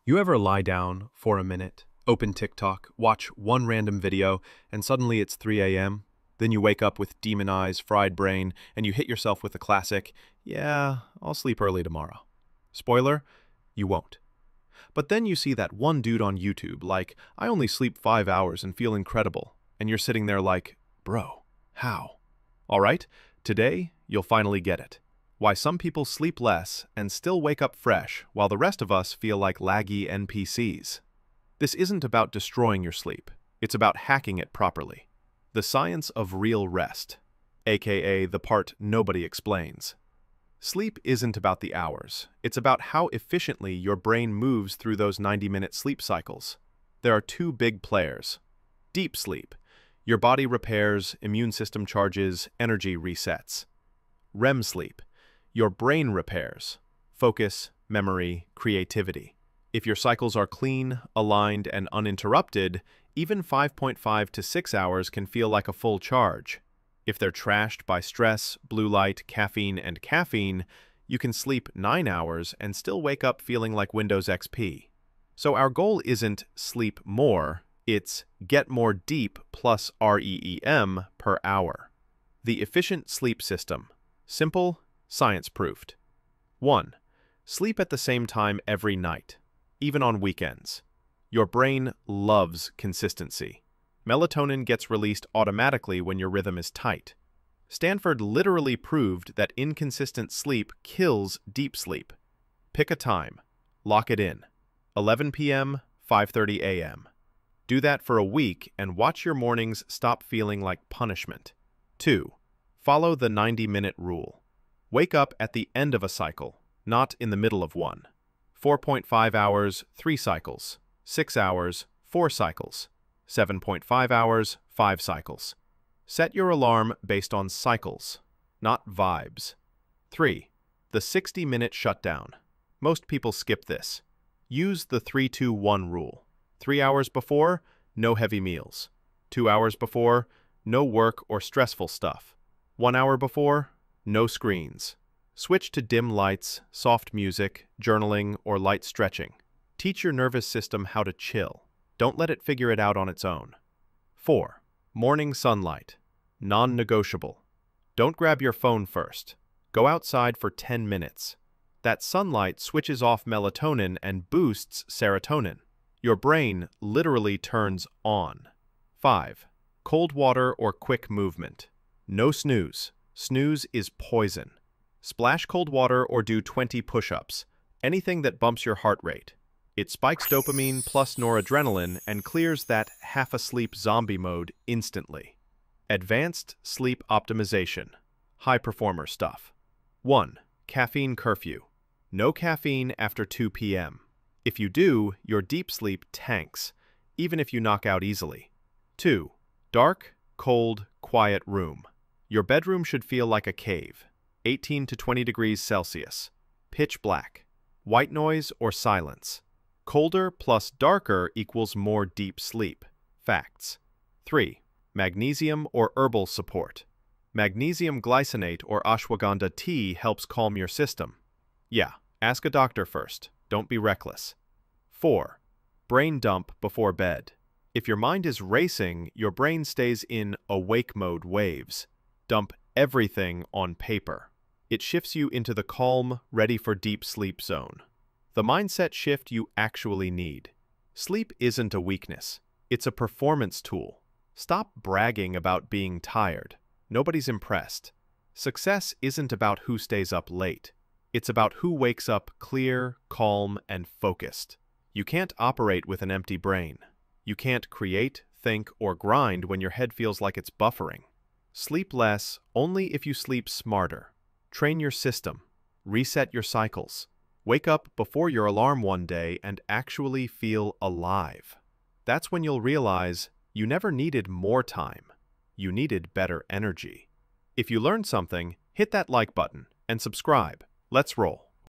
You ever lie down for a minute, open TikTok, watch one random video, and suddenly it's 3 a.m.? Then you wake up with demon eyes, fried brain, and you hit yourself with the classic, yeah, I'll sleep early tomorrow. Spoiler, you won't. But then you see that one dude on YouTube, like, I only sleep 5 hours and feel incredible, and you're sitting there like, bro, how? All right, today you'll finally get it. Why some people sleep less and still wake up fresh, while the rest of us feel like laggy NPCs. This isn't about destroying your sleep. It's about hacking it properly. The science of real rest, aka the part nobody explains. Sleep isn't about the hours. It's about how efficiently your brain moves through those 90-minute sleep cycles. There are two big players. Deep sleep. Your body repairs, immune system charges, energy resets. REM sleep. Your brain repairs, focus, memory, creativity. If your cycles are clean, aligned, and uninterrupted, even 5.5 to 6 hours can feel like a full charge. If they're trashed by stress, blue light, caffeine, and caffeine, you can sleep 9 hours and still wake up feeling like Windows XP. So our goal isn't sleep more, it's get more deep plus REM per hour. The efficient sleep system. Simple, science-proofed. 1. Sleep at the same time every night, even on weekends. Your brain loves consistency. Melatonin gets released automatically when your rhythm is tight. Stanford literally proved that inconsistent sleep kills deep sleep. Pick a time. Lock it in. 11 p.m., 5:30 a.m. Do that for a week and watch your mornings stop feeling like punishment. 2. Follow the 90-minute rule. Wake up at the end of a cycle, not in the middle of one. 4.5 hours, 3 cycles. 6 hours, 4 cycles. 7.5 hours, 5 cycles. Set your alarm based on cycles, not vibes. 3. The 60-minute shutdown. Most people skip this. Use the 3-2-1 rule. 3 hours before, no heavy meals. 2 hours before, no work or stressful stuff. 1 hour before, no screens. Switch to dim lights, soft music, journaling, or light stretching. Teach your nervous system how to chill. Don't let it figure it out on its own. 4. Morning sunlight. Non-negotiable. Don't grab your phone first. Go outside for 10 minutes. That sunlight switches off melatonin and boosts serotonin. Your brain literally turns on. 5. Cold water or quick movement. No snooze. Snooze is poison. Splash cold water or do 20 push-ups. Anything that bumps your heart rate. It spikes dopamine plus noradrenaline and clears that half-asleep zombie mode instantly. Advanced sleep optimization. High performer stuff. 1. Caffeine curfew. No caffeine after 2 p.m. If you do, your deep sleep tanks, even if you knock out easily. 2. Dark, cold, quiet room. Your bedroom should feel like a cave, 18 to 20 degrees Celsius, pitch black, white noise or silence. Colder plus darker equals more deep sleep. Facts. 3. Magnesium or herbal support. Magnesium glycinate or ashwagandha tea helps calm your system. Yeah, ask a doctor first. Don't be reckless. 4. Brain dump before bed. If your mind is racing, your brain stays in awake mode waves. Dump everything on paper. It shifts you into the calm, ready for deep sleep zone. The mindset shift you actually need. Sleep isn't a weakness. It's a performance tool. Stop bragging about being tired. Nobody's impressed. Success isn't about who stays up late. It's about who wakes up clear, calm, and focused. You can't operate with an empty brain. You can't create, think, or grind when your head feels like it's buffering. Sleep less only if you sleep smarter. Train your system. Reset your cycles. Wake up before your alarm one day and actually feel alive. That's when you'll realize you never needed more time. You needed better energy. If you learned something, hit that like button and subscribe. Let's roll.